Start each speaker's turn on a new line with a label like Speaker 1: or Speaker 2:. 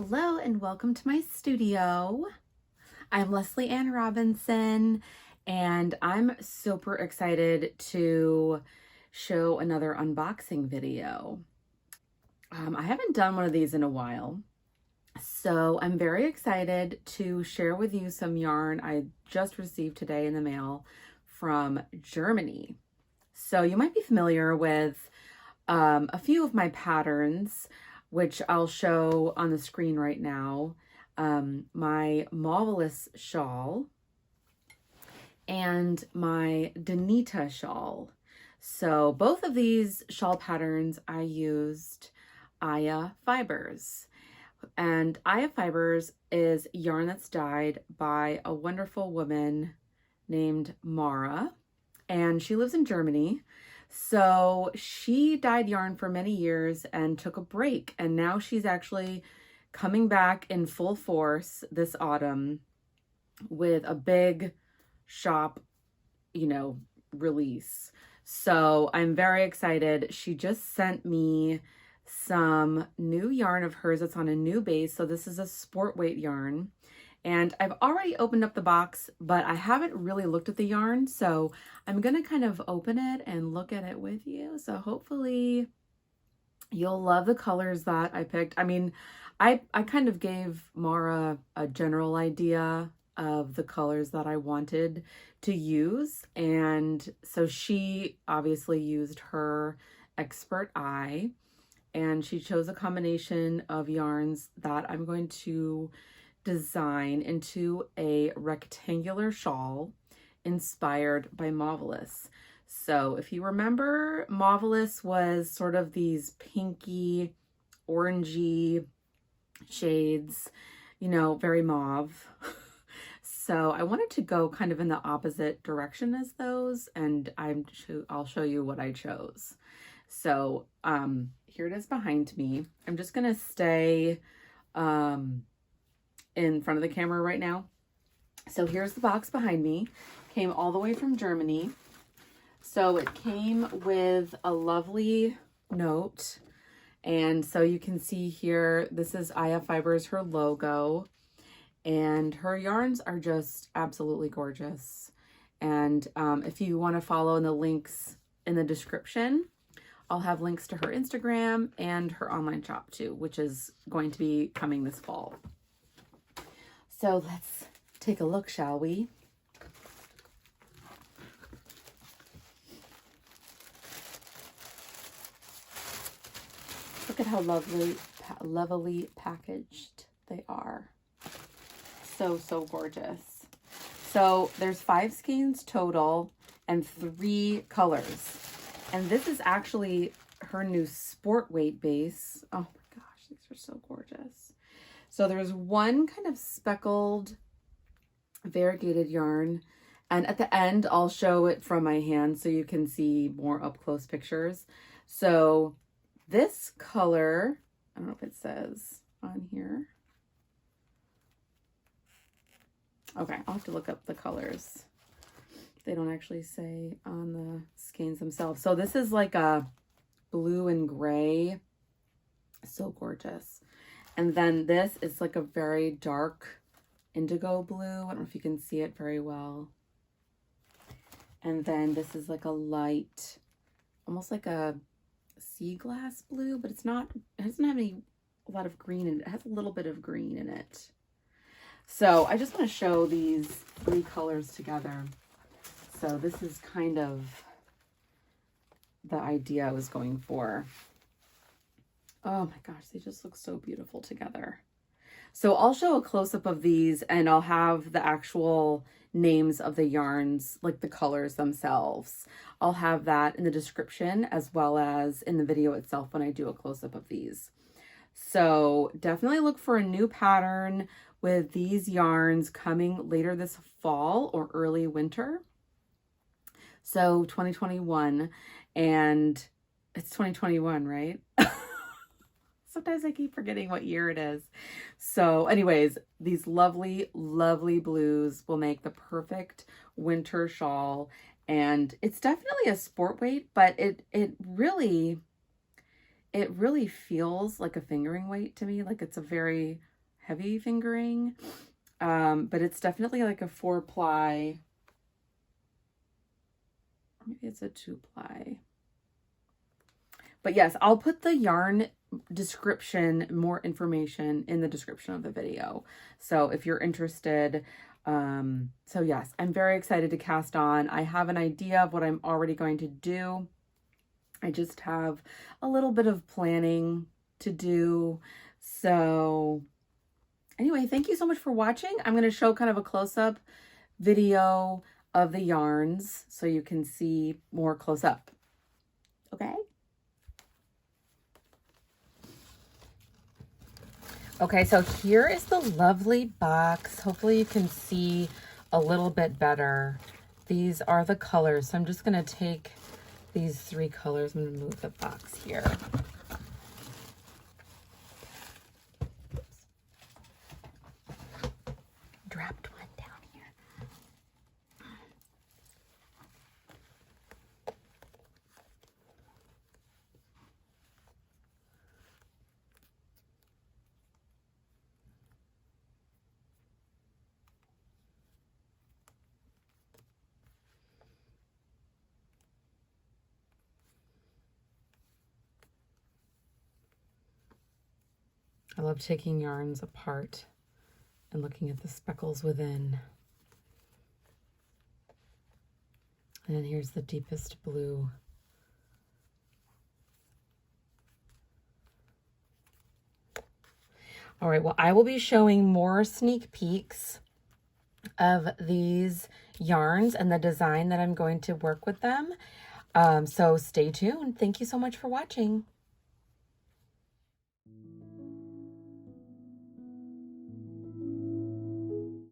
Speaker 1: Hello and welcome to my studio. I'm Leslie Ann Robinson and I'm super excited to show another unboxing video. I haven't done one of these in a while, so I'm very excited to share with you some yarn I just received today in the mail from Germany. So you might be familiar with a few of my patterns, which I'll show on the screen right now. My Mauvelous shawl and my Donita shawl. So both of these shawl patterns I used Aya fibers. And Aya fibers is yarn that's dyed by a wonderful woman named Mara, and she lives in Germany. So she dyed yarn for many years and took a break, and now she's actually coming back in full force this autumn with a big shop, release. So I'm very excited. She just sent me some new yarn of hers that's on a new base. So this is a sport weight yarn. And I've already opened up the box, but I haven't really looked at the yarn. So I'm going to kind of open it and look at it with you. So hopefully you'll love the colors that I picked. I mean, I kind of gave Mara a general idea of the colors that I wanted to use. And so she obviously used her expert eye, and she chose a combination of yarns that I'm going to design into a rectangular shawl inspired by Mauvelous. So if you remember, Mauvelous was sort of these pinky, orangey shades, very mauve. So I wanted to go kind of in the opposite direction as those, and I'll show you what I chose. So here it is behind me. I'm just gonna stay in front of the camera right now. So here's the box behind me. Came all the way from Germany. So it came with a lovely note. And so you can see here, this is Aya Fibers, her logo. And her yarns are just absolutely gorgeous. And if you want to follow in the links in the description, I'll have links to her Instagram and her online shop too, which is going to be coming this fall. So let's take a look, shall we? Look at how lovely packaged they are. So gorgeous. So there's 5 skeins total and 3 colors. And this is actually her new sport weight base. Oh my gosh, these are so gorgeous. So there's one kind of speckled variegated yarn, and at the end I'll show it from my hand so you can see more up close pictures. So this color, I don't know if it says on here. Okay, I'll have to look up the colors. They don't actually say on the skeins themselves. So this is like a blue and gray. So gorgeous. And then this is like a very dark indigo blue. I don't know if you can see it very well. And then this is like a light, almost like a sea glass blue, but it's not, it doesn't have a lot of green in it. It has a little bit of green in it. So I just want to show these 3 colors together. So this is kind of the idea I was going for. Oh my gosh, they just look so beautiful together. So I'll show a close-up of these, and I'll have the actual names of the yarns, like the colors themselves. I'll have that in the description as well as in the video itself when I do a close-up of these. So definitely look for a new pattern with these yarns coming later this fall or early winter. So 2021, and it's 2021, right? Sometimes I keep forgetting what year it is. So anyways, these lovely, lovely blues will make the perfect winter shawl. And it's definitely a sport weight, but it really feels like a fingering weight to me. Like it's a very heavy fingering. But it's definitely like a 4-ply. Maybe it's a 2-ply. But yes, I'll put the yarn description, more information in the description of the video. So if you're interested, so yes, I'm very excited to cast on. I have an idea of what I'm already going to do. I just have a little bit of planning to do. So anyway, thank you so much for watching. I'm going to show kind of a close-up video of the yarns so you can see more close up. Okay? Okay, so here is the lovely box. Hopefully you can see a little bit better. These are the colors. So I'm just going to take these 3 colors. I'm going to move the box here. Dropped one down here. I love taking yarns apart and looking at the speckles within. And then here's the deepest blue. All right, well, I will be showing more sneak peeks of these yarns and the design that I'm going to work with them. So stay tuned. Thank you so much for watching.